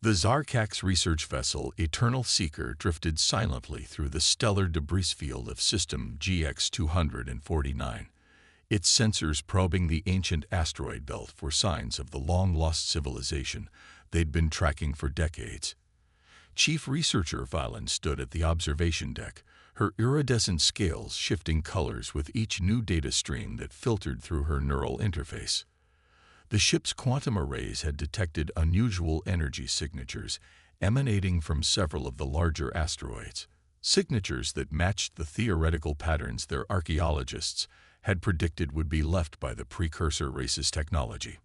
The Zarkak's research vessel Eternal Seeker drifted silently through the stellar debris field of System GX-249, its sensors probing the ancient asteroid belt for signs of the long-lost civilization they'd been tracking for decades. Chief Researcher Valen stood at the observation deck, her iridescent scales shifting colors with each new data stream that filtered through her neural interface. The ship's quantum arrays had detected unusual energy signatures emanating from several of the larger asteroids, signatures that matched the theoretical patterns their archaeologists had predicted would be left by the precursor race's technology.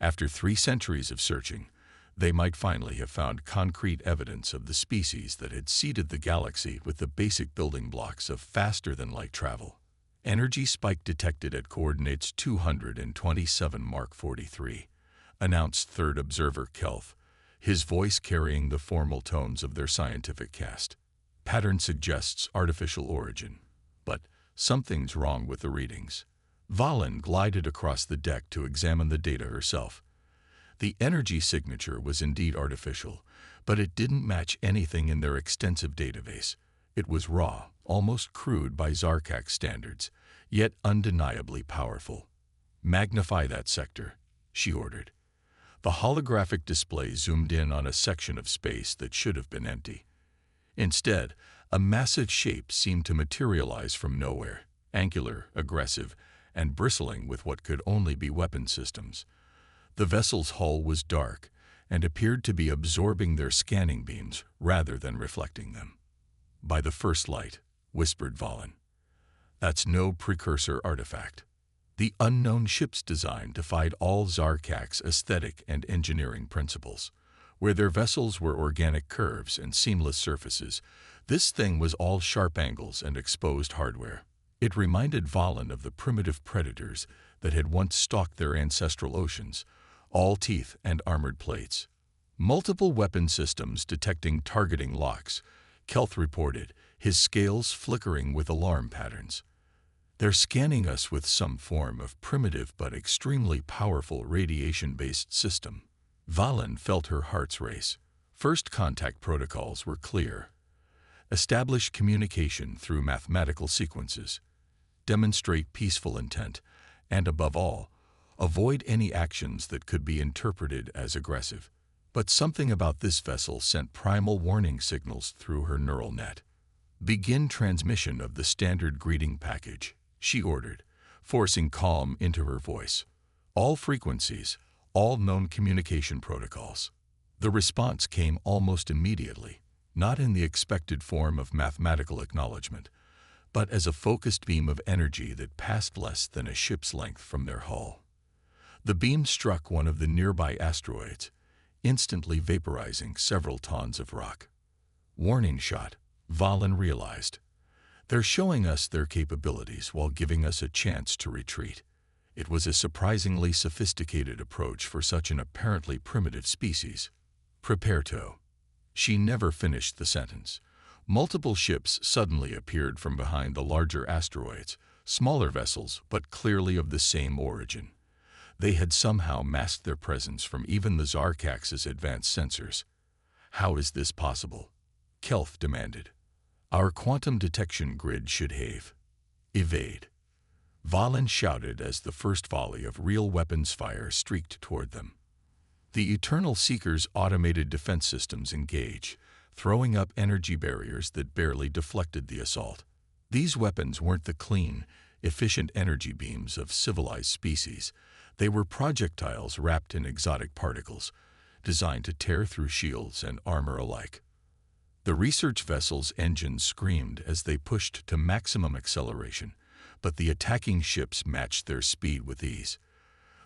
After 3 centuries of searching, they might finally have found concrete evidence of the species that had seeded the galaxy with the basic building blocks of faster-than-light travel. Energy spike detected at coordinates 227 Mark 43, announced third observer Kelf, his voice carrying the formal tones of their scientific cast. Pattern suggests artificial origin, but something's wrong with the readings. Valen glided across the deck to examine the data herself. The energy signature was indeed artificial, but it didn't match anything in their extensive database. It was raw, almost crude by Zarkak standards, yet undeniably powerful. "Magnify that sector," she ordered. The holographic display zoomed in on a section of space that should have been empty. Instead, a massive shape seemed to materialize from nowhere, angular, aggressive, and bristling with what could only be weapon systems. The vessel's hull was dark and appeared to be absorbing their scanning beams rather than reflecting them. "By the first light," whispered Valen. "That's no precursor artifact." The unknown ship's design defied all Zarkak's aesthetic and engineering principles. Where their vessels were organic curves and seamless surfaces, this thing was all sharp angles and exposed hardware. It reminded Valen of the primitive predators that had once stalked their ancestral oceans, all teeth and armored plates. "Multiple weapon systems detecting targeting locks," Kelth reported, his scales flickering with alarm patterns. "They're scanning us with some form of primitive but extremely powerful radiation-based system." Valen felt her heart's race. First contact protocols were clear. Establish communication through mathematical sequences. Demonstrate peaceful intent, and above all, avoid any actions that could be interpreted as aggressive. But something about this vessel sent primal warning signals through her neural net. "Begin transmission of the standard greeting package," she ordered, forcing calm into her voice. "All frequencies, all known communication protocols." The response came almost immediately, not in the expected form of mathematical acknowledgement, but as a focused beam of energy that passed less than a ship's length from their hull. The beam struck one of the nearby asteroids, instantly vaporizing several tons of rock. Warning shot, Valen realized. They're showing us their capabilities while giving us a chance to retreat. It was a surprisingly sophisticated approach for such an apparently primitive species. "Prepare to." She never finished the sentence. Multiple ships suddenly appeared from behind the larger asteroids, smaller vessels but clearly of the same origin. They had somehow masked their presence from even the Zarkak's advanced sensors. "How is this possible?" Kelth demanded. "Our quantum detection grid should have." "Evade." Valen shouted as the first volley of real weapons fire streaked toward them. The Eternal Seeker's automated defense systems engaged, throwing up energy barriers that barely deflected the assault. These weapons weren't the clean, efficient energy beams of civilized species. They were projectiles wrapped in exotic particles, designed to tear through shields and armor alike. The research vessel's engines screamed as they pushed to maximum acceleration, but the attacking ships matched their speed with ease.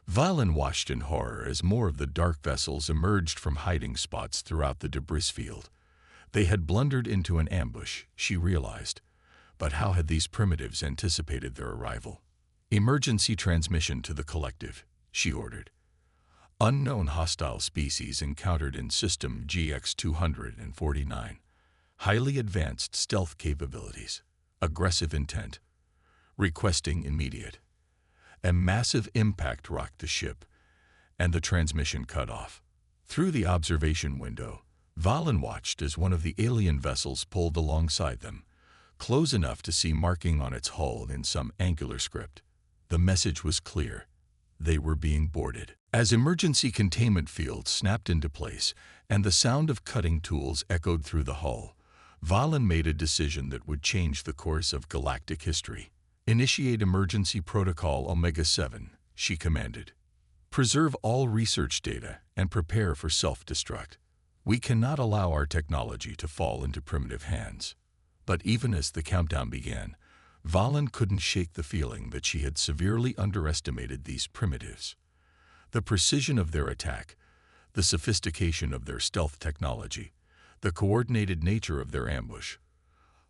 Valen watched in horror as more of the dark vessels emerged from hiding spots throughout the debris field. They had blundered into an ambush, she realized. But how had these primitives anticipated their arrival? "Emergency transmission to the collective," she ordered. "Unknown hostile species encountered in System GX-249. Highly advanced stealth capabilities. Aggressive intent. Requesting immediate." A massive impact rocked the ship, and the transmission cut off. Through the observation window, Valen watched as one of the alien vessels pulled alongside them, close enough to see marking on its hull in some angular script. The message was clear. They were being boarded. As emergency containment fields snapped into place and the sound of cutting tools echoed through the hull, Valen made a decision that would change the course of galactic history. "Initiate Emergency Protocol Omega-7, she commanded. "Preserve all research data and prepare for self-destruct. We cannot allow our technology to fall into primitive hands." But even as the countdown began, Valen couldn't shake the feeling that she had severely underestimated these primitives. The precision of their attack, the sophistication of their stealth technology, the coordinated nature of their ambush,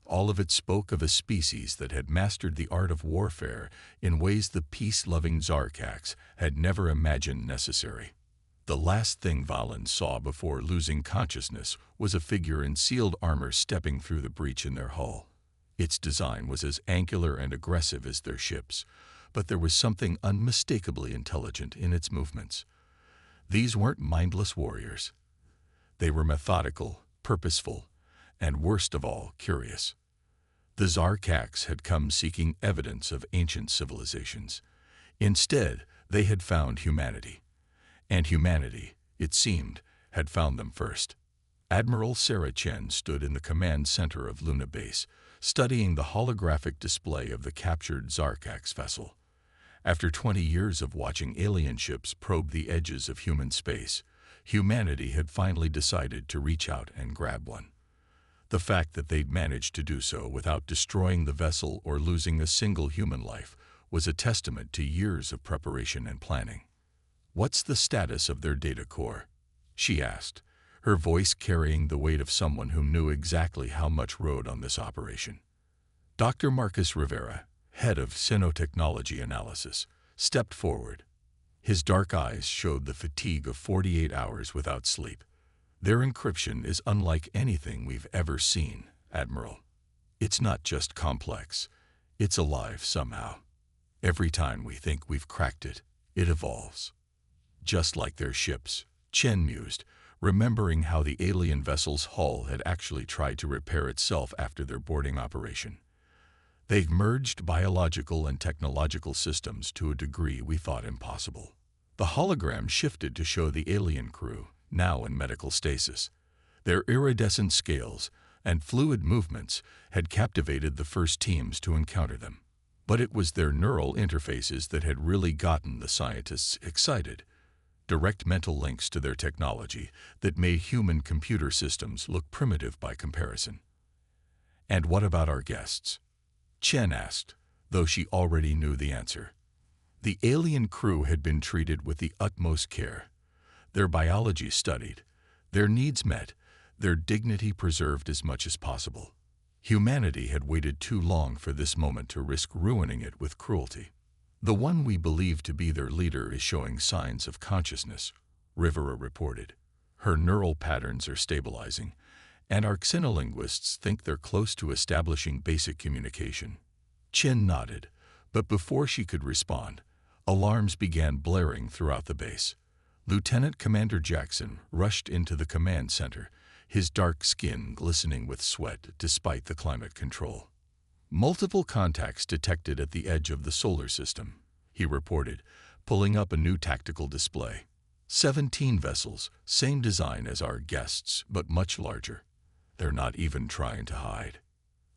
all of it spoke of a species that had mastered the art of warfare in ways the peace-loving Zarkax had never imagined necessary. The last thing Valen saw before losing consciousness was a figure in sealed armor stepping through the breach in their hull. Its design was as angular and aggressive as their ships, but there was something unmistakably intelligent in its movements. These weren't mindless warriors. They were methodical, purposeful, and worst of all, curious. The Zarkax had come seeking evidence of ancient civilizations. Instead, they had found humanity. And humanity, it seemed, had found them first. Admiral Sarah Chen stood in the command center of Luna Base, studying the holographic display of the captured Zarkax vessel. After 20 years of watching alien ships probe the edges of human space, humanity had finally decided to reach out and grab one. The fact that they'd managed to do so without destroying the vessel or losing a single human life was a testament to years of preparation and planning. "What's the status of their data core?" she asked, her voice carrying the weight of someone who knew exactly how much rode on this operation. Dr. Marcus Rivera, head of Xenotechnology Analysis, stepped forward. His dark eyes showed the fatigue of 48 hours without sleep. "Their encryption is unlike anything we've ever seen, Admiral. It's not just complex, it's alive somehow. Every time we think we've cracked it, it evolves." "Just like their ships," Chen mused, remembering how the alien vessel's hull had actually tried to repair itself after their boarding operation. "They've merged biological and technological systems to a degree we thought impossible." The hologram shifted to show the alien crew, now in medical stasis. Their iridescent scales and fluid movements had captivated the first teams to encounter them. But it was their neural interfaces that had really gotten the scientists excited. Direct mental links to their technology that made human computer systems look primitive by comparison. "And what about our guests?" Chen asked, though she already knew the answer. The alien crew had been treated with the utmost care. Their biology studied, their needs met, their dignity preserved as much as possible. Humanity had waited too long for this moment to risk ruining it with cruelty. "The one we believe to be their leader is showing signs of consciousness," Rivera reported. "Her neural patterns are stabilizing, and our xenolinguists think they're close to establishing basic communication." Chen nodded, but before she could respond, alarms began blaring throughout the base. Lieutenant Commander Jackson rushed into the command center, his dark skin glistening with sweat despite the climate control. "Multiple contacts detected at the edge of the solar system," he reported, pulling up a new tactical display. 17 vessels, same design as our guests, but much larger. They're not even trying to hide."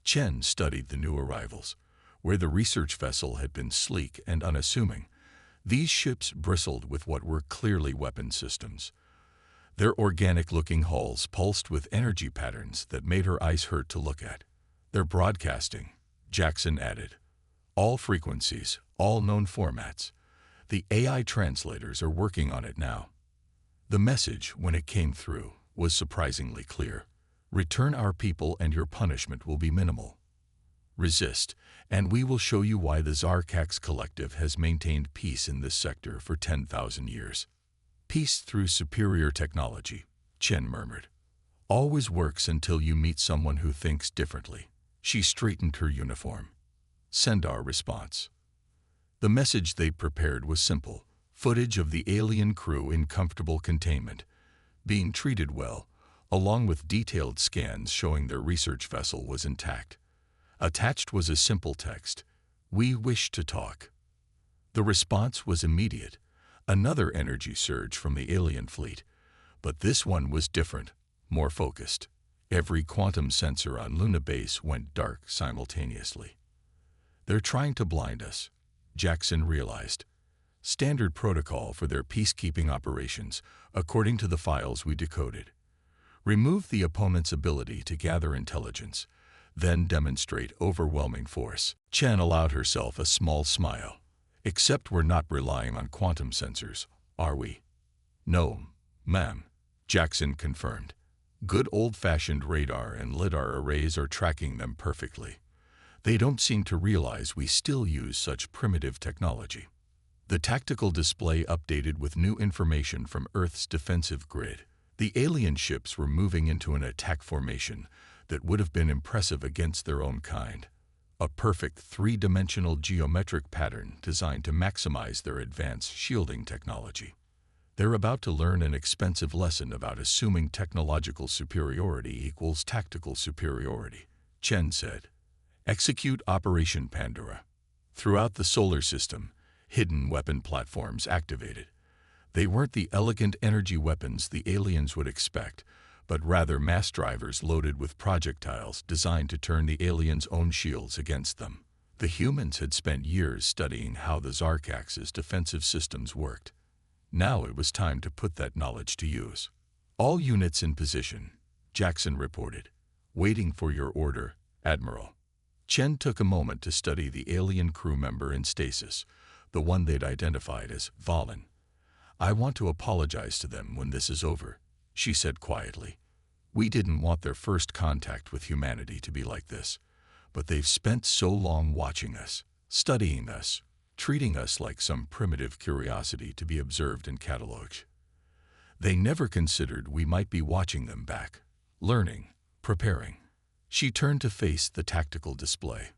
Chen studied the new arrivals. Where the research vessel had been sleek and unassuming, these ships bristled with what were clearly weapon systems. Their organic-looking hulls pulsed with energy patterns that made her eyes hurt to look at. "They're broadcasting," Jackson added. "All frequencies, all known formats. The AI translators are working on it now." The message, when it came through, was surprisingly clear. "Return our people and your punishment will be minimal. Resist, and we will show you why the Zarkax Collective has maintained peace in this sector for 10,000 years. Peace through superior technology," Chen murmured. "Always works until you meet someone who thinks differently." She straightened her uniform. "Send our response." The message they prepared was simple: footage of the alien crew in comfortable containment, being treated well, along with detailed scans showing their research vessel was intact. Attached was a simple text: "We wish to talk." The response was immediate, another energy surge from the alien fleet. But this one was different, more focused. Every quantum sensor on Luna Base went dark simultaneously. "They're trying to blind us," Jackson realized. "Standard protocol for their peacekeeping operations, according to the files we decoded. Remove the opponent's ability to gather intelligence, then demonstrate overwhelming force." Chen allowed herself a small smile. "Except we're not relying on quantum sensors, are we?" "No, ma'am," Jackson confirmed. "Good old-fashioned radar and lidar arrays are tracking them perfectly. They don't seem to realize we still use such primitive technology." The tactical display updated with new information from Earth's defensive grid. The alien ships were moving into an attack formation that would have been impressive against their own kind. A perfect three-dimensional geometric pattern designed to maximize their advanced shielding technology. "They're about to learn an expensive lesson about assuming technological superiority equals tactical superiority," Chen said. "Execute Operation Pandora." Throughout the solar system, hidden weapon platforms activated. They weren't the elegant energy weapons the aliens would expect, but rather mass drivers loaded with projectiles designed to turn the aliens' own shields against them. The humans had spent years studying how the Zarkax's defensive systems worked. Now it was time to put that knowledge to use. "All units in position," Jackson reported. "Waiting for your order, Admiral." Chen took a moment to study the alien crew member in stasis, the one they'd identified as Valen. "I want to apologize to them when this is over," she said quietly. "We didn't want their first contact with humanity to be like this, but they've spent so long watching us, studying us, treating us like some primitive curiosity to be observed and catalogued. They never considered we might be watching them back, learning, preparing." She turned to face the tactical display.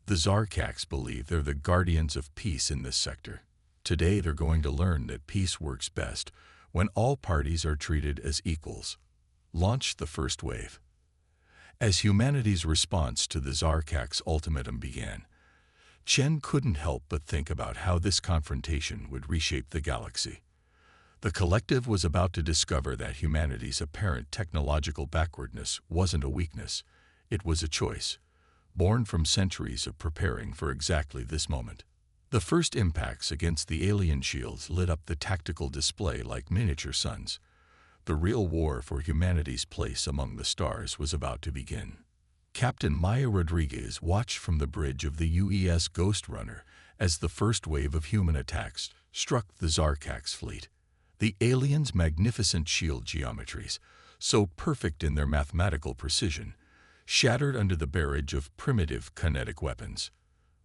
"The Zarkax believe they're the guardians of peace in this sector. Today they're going to learn that peace works best when all parties are treated as equals. Launch the first wave." As humanity's response to the Zarkax ultimatum began, Chen couldn't help but think about how this confrontation would reshape the galaxy. The collective was about to discover that humanity's apparent technological backwardness wasn't a weakness, it was a choice, born from centuries of preparing for exactly this moment. The first impacts against the alien shields lit up the tactical display like miniature suns. The real war for humanity's place among the stars was about to begin. Captain Maya Rodriguez watched from the bridge of the UES Ghost Runner as the first wave of human attacks struck the Zarkax fleet. The aliens' magnificent shield geometries, so perfect in their mathematical precision, shattered under the barrage of primitive kinetic weapons.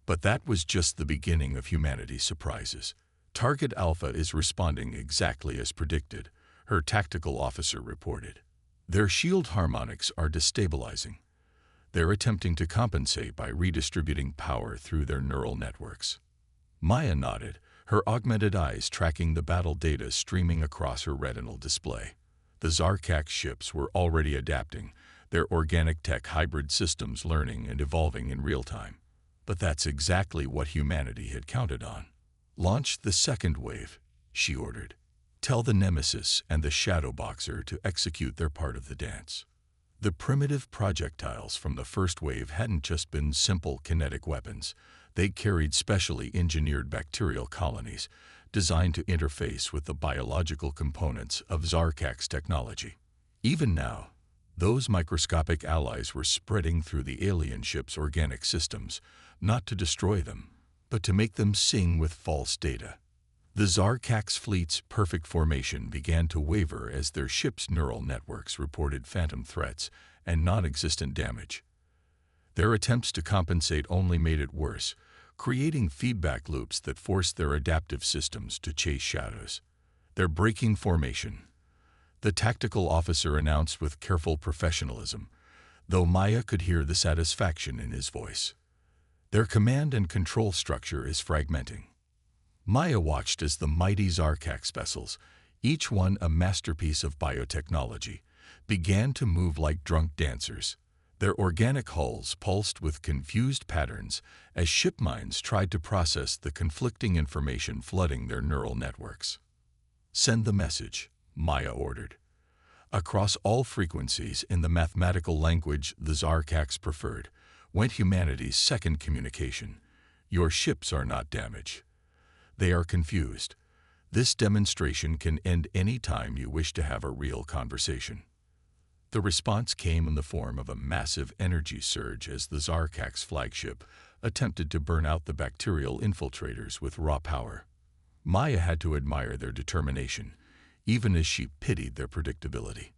But that was just the beginning of humanity's surprises. "Target Alpha is responding exactly as predicted," her tactical officer reported. "Their shield harmonics are destabilizing. They're attempting to compensate by redistributing power through their neural networks." Maya nodded, her augmented eyes tracking the battle data streaming across her retinal display. The Zarkax ships were already adapting, their organic tech hybrid systems learning and evolving in real time. But that's exactly what humanity had counted on. "Launch the second wave," she ordered. "Tell the Nemesis and the Shadow Boxer to execute their part of the dance." The primitive projectiles from the first wave hadn't just been simple kinetic weapons. They carried specially engineered bacterial colonies designed to interface with the biological components of Zarkax technology. Even now, those microscopic allies were spreading through the alien ship's organic systems, not to destroy them, but to make them sing with false data. The Zarkax fleet's perfect formation began to waver as their ship's neural networks reported phantom threats and non-existent damage. Their attempts to compensate only made it worse, creating feedback loops that forced their adaptive systems to chase shadows. "They're breaking formation," the tactical officer announced with careful professionalism, though Maya could hear the satisfaction in his voice. "Their command and control structure is fragmenting." Maya watched as the mighty Zarkax vessels, each one a masterpiece of biotechnology, began to move like drunk dancers. Their organic hulls pulsed with confused patterns as ship minds tried to process the conflicting information flooding their neural networks. "Send the message," Maya ordered. Across all frequencies in the mathematical language the Zarkax preferred, went humanity's second communication. "Your ships are not damaged. They are confused. This demonstration can end any time you wish to have a real conversation." The response came in the form of a massive energy surge as the Zarkax flagship attempted to burn out the bacterial infiltrators with raw power. Maya had to admire their determination, even as she pitied their predictability.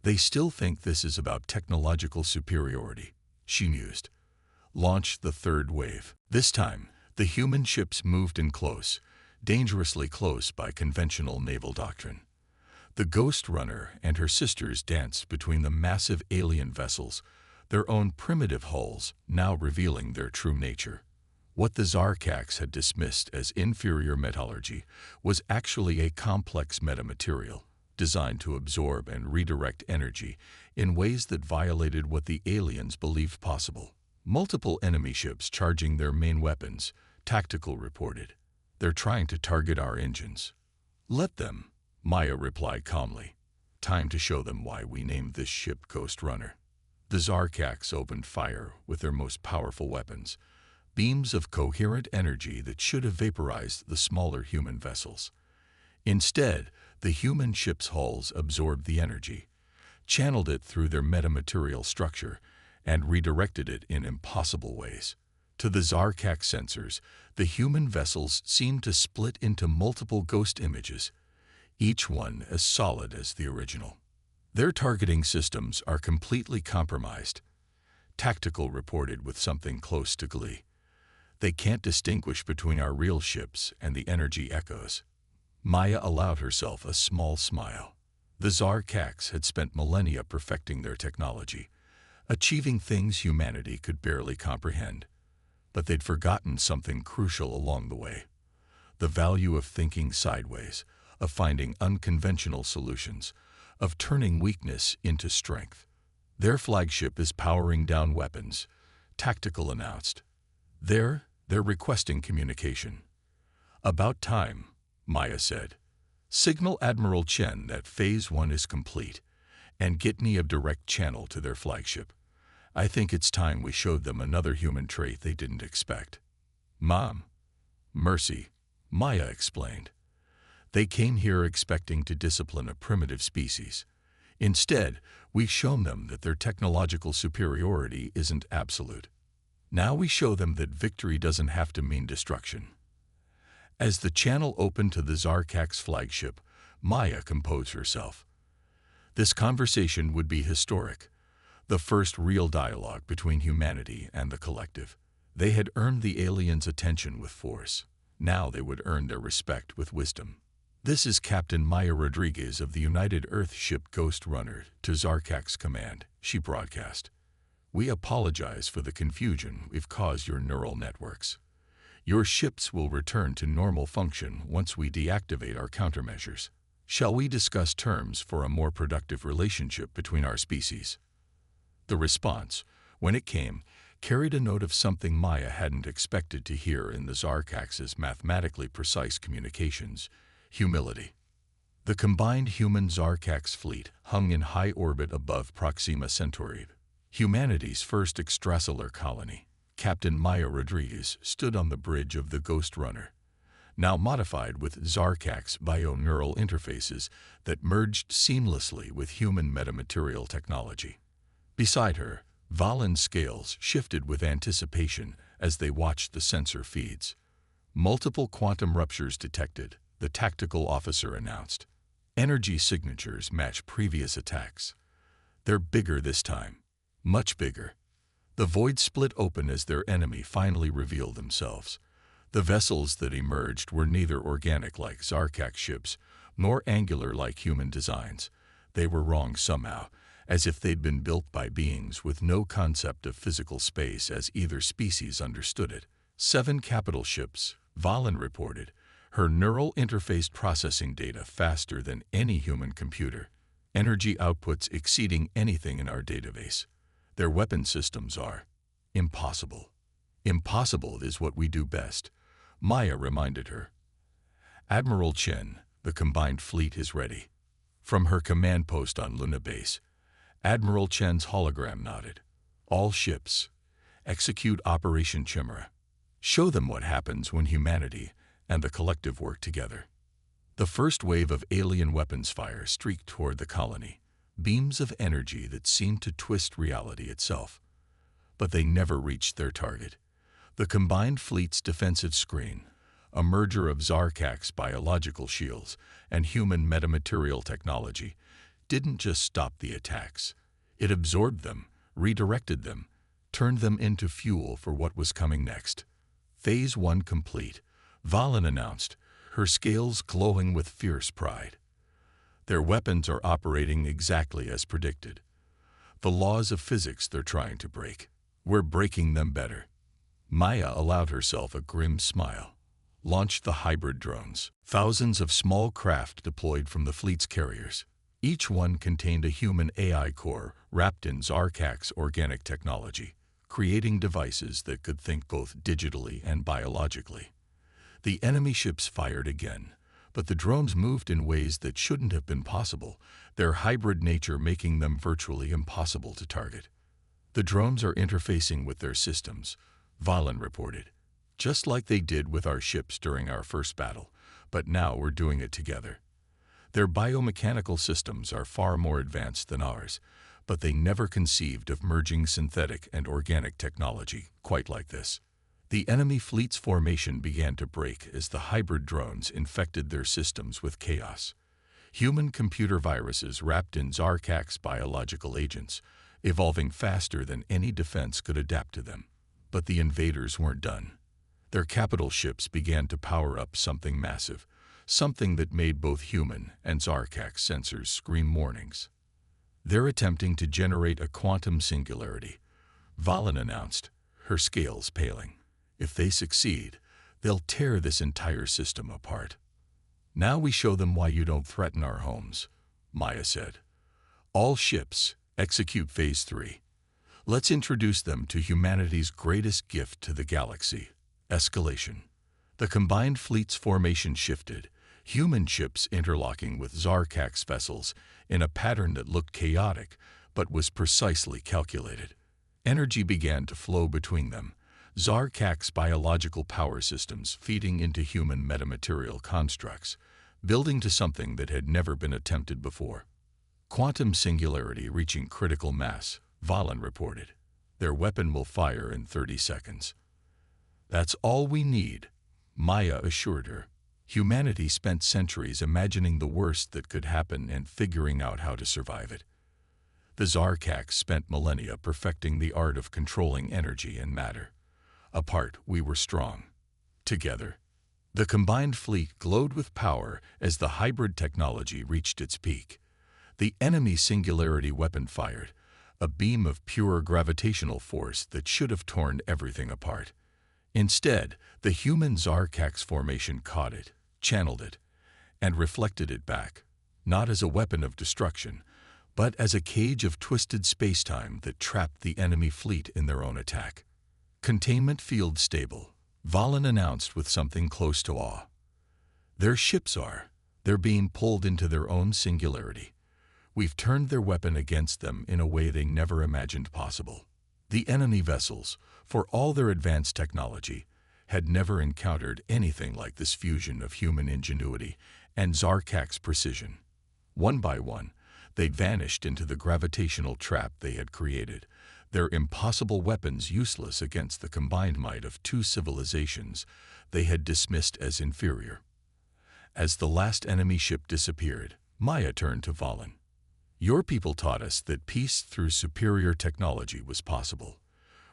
"They still think this is about technological superiority," she mused. "Launch the third wave." This time, the human ships moved in close, dangerously close by conventional naval doctrine. The Ghost Runner and her sisters danced between the massive alien vessels, their own primitive hulls now revealing their true nature. What the Zarkax had dismissed as inferior metallurgy was actually a complex metamaterial designed to absorb and redirect energy in ways that violated what the aliens believed possible. Multiple enemy ships charging their main weapons, Tactical reported. "They're trying to target our engines." "Let them," Maya replied calmly. "Time to show them why we named this ship Ghost Runner." The Zarkax opened fire with their most powerful weapons, beams of coherent energy that should have vaporized the smaller human vessels. Instead, the human ship's hulls absorbed the energy, channeled it through their metamaterial structure, and redirected it in impossible ways. To the Zarkax sensors, the human vessels seemed to split into multiple ghost images, each one as solid as the original. "Their targeting systems are completely compromised," Tactical reported with something close to glee. "They can't distinguish between our real ships and the energy echoes." Maya allowed herself a small smile. The Zarkax had spent millennia perfecting their technology, achieving things humanity could barely comprehend. But they'd forgotten something crucial along the way: the value of thinking sideways, of finding unconventional solutions, of turning weakness into strength. "Their flagship is powering down weapons," Tactical announced. They're requesting communication." "About time," Maya said. "Signal Admiral Chen that Phase 1 is complete, and get me a direct channel to their flagship. I think it's time we showed them another human trait they didn't expect." "Mom." "Mercy," Maya explained. "They came here expecting to discipline a primitive species. Instead, we've shown them that their technological superiority isn't absolute. Now we show them that victory doesn't have to mean destruction." As the channel opened to the Zarkax flagship, Maya composed herself. This conversation would be historic, the first real dialogue between humanity and the collective. They had earned the aliens' attention with force. Now they would earn their respect with wisdom. "This is Captain Maya Rodriguez of the United Earth ship Ghost Runner to Zarkax Command," she broadcast. "We apologize for the confusion we've caused your neural networks. Your ships will return to normal function once we deactivate our countermeasures. Shall we discuss terms for a more productive relationship between our species?" The response, when it came, carried a note of something Maya hadn't expected to hear in the Zarkax's mathematically precise communications: humility. The combined human Zarkax fleet hung in high orbit above Proxima Centauri, humanity's first extrasolar colony. Captain Maya Rodriguez stood on the bridge of the Ghost Runner, now modified with Zarkax bio-neural interfaces that merged seamlessly with human metamaterial technology. Beside her, Valen's scales shifted with anticipation as they watched the sensor feeds. "Multiple quantum ruptures detected," the tactical officer announced. "Energy signatures match previous attacks. They're bigger this time. Much bigger." The void split open as their enemy finally revealed themselves. The vessels that emerged were neither organic like Zarkax ships, nor angular like human designs. They were wrong somehow, as if they'd been built by beings with no concept of physical space as either species understood it. 7 capital ships, Valen reported, Her neural interface processing data faster than any human computer, energy outputs exceeding anything in our database. Their weapon systems are impossible. Impossible is what we do best, Maya reminded her. Admiral Chen, the combined fleet is ready. From her command post on Luna Base, Admiral Chen's hologram nodded. All ships, execute Operation Chimera. Show them what happens when humanity and the collective work together. The first wave of alien weapons fire streaked toward the colony, beams of energy that seemed to twist reality itself. But they never reached their target. The combined fleet's defensive screen, a merger of Zarkak's biological shields and human metamaterial technology, didn't just stop the attacks. It absorbed them, redirected them, turned them into fuel for what was coming next. Phase 1 complete, Valen announced, her scales glowing with fierce pride. Their weapons are operating exactly as predicted. The laws of physics they're trying to break, we're breaking them better. Maya allowed herself a grim smile. Launched the hybrid drones. Thousands of small craft deployed from the fleet's carriers. Each one contained a human AI core wrapped in Zarkak's organic technology, creating devices that could think both digitally and biologically. The enemy ships fired again, but the drones moved in ways that shouldn't have been possible, their hybrid nature making them virtually impossible to target. The drones are interfacing with their systems, Valen reported, just like they did with our ships during our first battle, but now we're doing it together. Their biomechanical systems are far more advanced than ours, but they never conceived of merging synthetic and organic technology quite like this. The enemy fleet's formation began to break as the hybrid drones infected their systems with chaos. Human computer viruses wrapped in Zarkak's biological agents, evolving faster than any defense could adapt to them. But the invaders weren't done. Their capital ships began to power up something massive, something that made both human and Zarkak sensors scream warnings. They're attempting to generate a quantum singularity, Valen announced, her scales paling. If they succeed, they'll tear this entire system apart. Now we show them why you don't threaten our homes, Maya said. All ships, execute Phase 3. Let's introduce them to humanity's greatest gift to the galaxy, escalation. The combined fleet's formation shifted, human ships interlocking with Zarkak's vessels in a pattern that looked chaotic but was precisely calculated. Energy began to flow between them, Zarkak's biological power systems feeding into human metamaterial constructs, building to something that had never been attempted before. Quantum singularity reaching critical mass, Valen reported. Their weapon will fire in 30 seconds. That's all we need, Maya assured her. Humanity spent centuries imagining the worst that could happen and figuring out how to survive it. The Zarkaks spent millennia perfecting the art of controlling energy and matter. Apart, we were strong. Together, the combined fleet glowed with power as the hybrid technology reached its peak. The enemy singularity weapon fired, a beam of pure gravitational force that should have torn everything apart. Instead, the human Zarkak's formation caught it, channeled it, and reflected it back, not as a weapon of destruction, but as a cage of twisted spacetime that trapped the enemy fleet in their own attack. Containment field stable, Valen announced with something close to awe. Their ships are. They're being pulled into their own singularity. We've turned their weapon against them in a way they never imagined possible. The enemy vessels, for all their advanced technology, had never encountered anything like this fusion of human ingenuity and Zarkak's precision. One by one, they'd vanished into the gravitational trap they had created, their impossible weapons useless against the combined might of two civilizations they had dismissed as inferior. As the last enemy ship disappeared, Maya turned to Valen. Your people taught us that peace through superior technology was possible.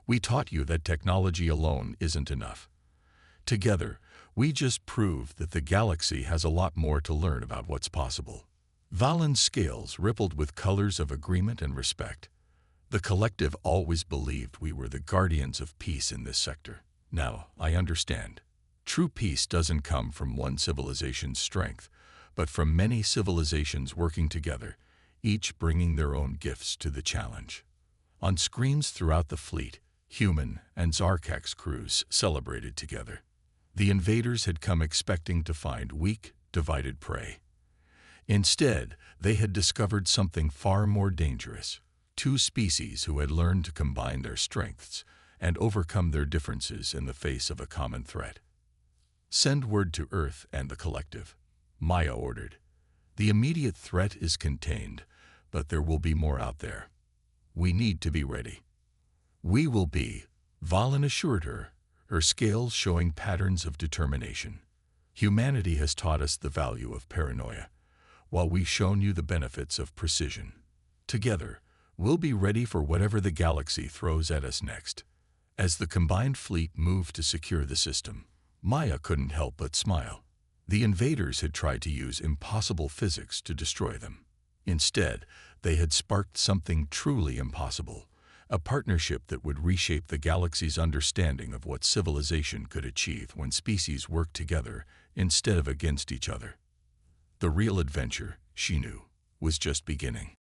We taught you that technology alone isn't enough. Together, we just proved that the galaxy has a lot more to learn about what's possible. Valen's scales rippled with colors of agreement and respect. The collective always believed we were the guardians of peace in this sector. Now, I understand. True peace doesn't come from one civilization's strength, but from many civilizations working together, each bringing their own gifts to the challenge. On screens throughout the fleet, human and Zarkak's crews celebrated together. The invaders had come expecting to find weak, divided prey. Instead, they had discovered something far more dangerous: two species who had learned to combine their strengths and overcome their differences in the face of a common threat. "Send word to Earth and the Collective," Maya ordered. "The immediate threat is contained, but there will be more out there. We need to be ready." "We will be," Valen assured her, her scales showing patterns of determination. "Humanity has taught us the value of paranoia, while we've shown you the benefits of precision. Together, we'll be ready for whatever the galaxy throws at us next." As the combined fleet moved to secure the system, Maya couldn't help but smile. The invaders had tried to use impossible physics to destroy them. Instead, they had sparked something truly impossible: a partnership that would reshape the galaxy's understanding of what civilization could achieve when species worked together instead of against each other. The real adventure, she knew, was just beginning.